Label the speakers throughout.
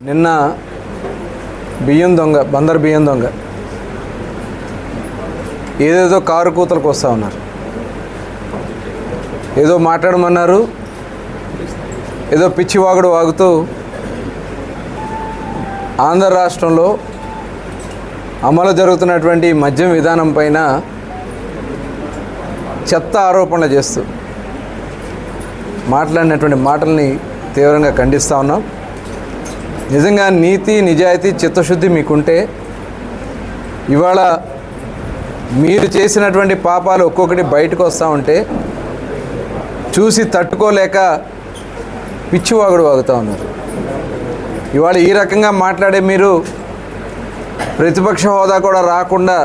Speaker 1: నిన్న బియ్యం దొంగ బందర్ బియ్యం దొంగ ఏదేదో కారు కూతలకు వస్తూ ఉన్నారు. ఏదో మాట్లాడమన్నారు, ఏదో పిచ్చివాగుడు వాగుతూ ఆంధ్ర రాష్ట్రంలో అమలు జరుగుతున్నటువంటి మద్యం విధానం పైన చెత్త ఆరోపణలు చేస్తూ మాట్లాడినటువంటి మాటల్ని తీవ్రంగా ఖండిస్తూ ఉన్నాం. నిజంగా నీతి, నిజాయితీ, చిత్తశుద్ధి మీకుంటే ఇవాళ మీరు చేసినటువంటి పాపాలు ఒక్కొక్కటి బయటకు వస్తూ ఉంటే చూసి తట్టుకోలేక పిచ్చివాగుడు వాగుతూ ఉన్నారు. ఇవాళ ఈ రకంగా మాట్లాడే మీరు ప్రతిపక్ష హోదా కూడా రాకుండా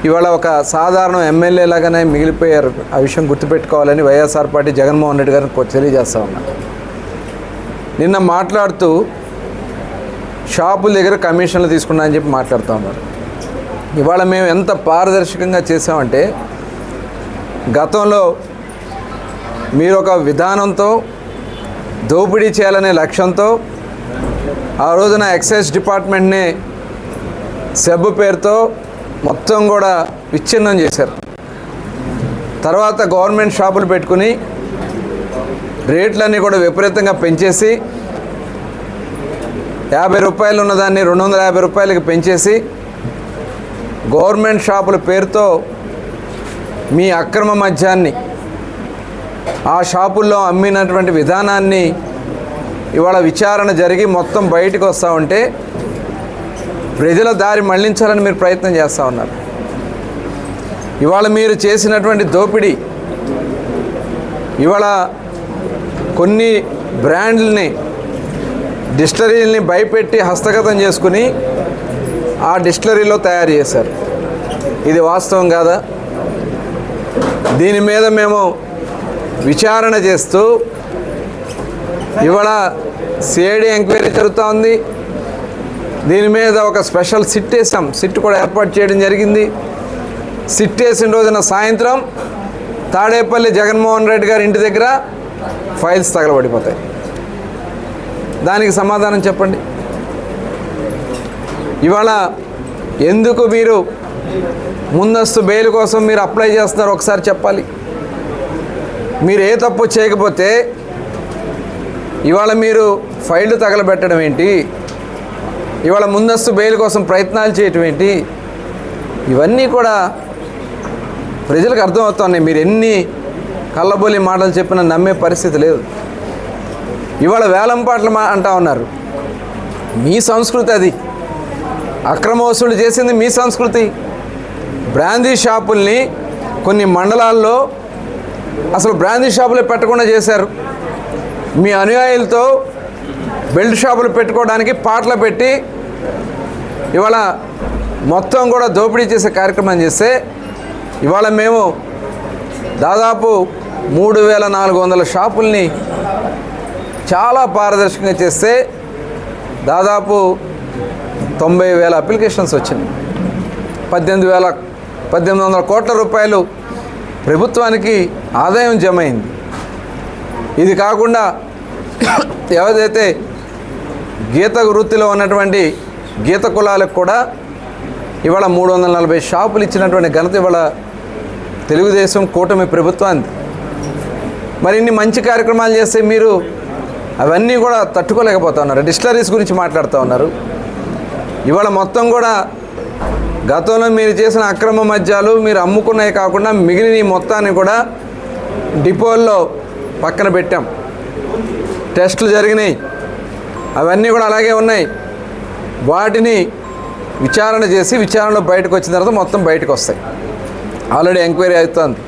Speaker 1: ఇవాళ ఒక సాధారణ ఎమ్మెల్యే లాగానే మిగిలిపోయారు. ఆ విషయం గుర్తుపెట్టుకోవాలని వైఎస్ఆర్ పార్టీ జగన్మోహన్ రెడ్డి గారిని తెలియజేస్తూ ఉన్నారు. నిన్న మాట్లాడుతూ షాపుల దగ్గర కమిషన్లు తీసుకున్నా అని చెప్పి మాట్లాడుతూ ఉన్నారు. ఇవాళ మేము ఎంత పారదర్శకంగా చేసామంటే, గతంలో మీరు ఒక విధానంతో దోపిడీ చేయాలనే లక్ష్యంతో ఆ రోజున ఎక్సైజ్ డిపార్ట్మెంట్ని సెబ్ పేరుతో మొత్తం కూడా విచ్ఛిన్నం చేశారు. తర్వాత గవర్నమెంట్ షాపులు పెట్టుకుని రేట్లన్నీ కూడా విపరీతంగా పెంచేసి 50 రూపాయలు ఉన్నదాన్ని 250 రూపాయలకి పెంచేసి గవర్నమెంట్ షాపుల పేరుతో మీ అక్రమ మద్యాన్ని ఆ షాపుల్లో అమ్మినటువంటి విధానాన్ని ఇవాళ విచారణ జరిగి మొత్తం బయటకు వస్తూ ఉంటే ప్రజల దారి మళ్లించాలని మీరు ప్రయత్నం చేస్తూ ఉన్నారు. ఇవాళ మీరు చేసినటువంటి దోపిడీ, ఇవాళ కొన్ని బ్రాండ్లని, డిస్టిలరీలని భయపెట్టి హస్తగతం చేసుకుని ఆ డిస్టిలరీలో తయారు చేశారు. ఇది వాస్తవం కాదా? దీని మీద మేము విచారణ చేస్తూ ఇవాళ సిఐడి ఎంక్వైరీ జరుగుతూ ఉంది. దీని మీద ఒక స్పెషల్ సిట్ వేసాం. సిట్ కూడా ఏర్పాటు చేయడం జరిగింది. సిట్ వేసిన రోజున సాయంత్రం తాడేపల్లి జగన్మోహన్ రెడ్డి గారి ఇంటి దగ్గర ఫైల్స్ తగలబడిపోతాయి. దానికి సమాధానం చెప్పండి. ఇవాళ ఎందుకు మీరు ముందస్తు బెయిల్ కోసం మీరు అప్లై చేస్తున్నారో ఒకసారి చెప్పాలి. మీరు ఏ తప్పు చేయకపోతే ఇవాళ మీరు ఫైళ్ళు తగలబెట్టడం ఏంటి? ఇవాళ ముందస్తు బెయిల్ కోసం ప్రయత్నాలు చేయటం ఏంటి? ఇవన్నీ కూడా ప్రజలకు అర్థమవుతున్నాయి. మీరు ఎన్ని కళ్ళబోలి మాటలు చెప్పినా నమ్మే పరిస్థితి లేదు. ఇవాళ వేలం పాటలు అంటా ఉన్నారు. మీ సంస్కృతి అది. అక్రమ వసూలు చేసింది మీ సంస్కృతి. బ్రాందీ షాపుల్ని కొన్ని మండలాల్లో అసలు బ్రాందీ షాపులు పెట్టకుండా చేశారు. మీ అనుయాయులతో బెల్ట్ షాపులు పెట్టుకోవడానికి పాటలు పెట్టి ఇవాళ మొత్తం కూడా దోపిడీ చేసే కార్యక్రమం చేస్తే ఇవాళ మేము దాదాపు 3400 షాపుల్ని చాలా పారదర్శకంగా చేస్తే దాదాపు 90,000 అప్లికేషన్స్ వచ్చినాయి. 1800 కోట్ల రూపాయలు ప్రభుత్వానికి ఆదాయం జమ అయింది. ఇది కాకుండా ఎవరైతే గీత వృత్తిలో ఉన్నటువంటి గీత కులాలకు కూడా ఇవాళ 340 షాపులు ఇచ్చినటువంటి ఘనత ఇవాళ తెలుగుదేశం కూటమి ప్రభుత్వానికి. మరి ఇన్ని మంచి కార్యక్రమాలు చేస్తే మీరు అవన్నీ కూడా తట్టుకోలేకపోతా ఉన్నారు. డిస్టిలరీస్ గురించి మాట్లాడుతూ ఉన్నారు. ఇవాళ మొత్తం కూడా గతంలో మీరు చేసిన అక్రమ మద్యాలు మీరు అమ్ముకున్నవి కాకుండా మిగిలిన ఈ మొత్తాన్ని కూడా డిపోల్లో పక్కన పెట్టాం. టెస్టులు జరిగినాయి. అవన్నీ కూడా అలాగే ఉన్నాయి. వాటిని విచారణ చేసి విచారణలో బయటకు వచ్చిన తర్వాత మొత్తం బయటకు వస్తాయి. ఆల్రెడీ ఎంక్వైరీ అవుతుంది.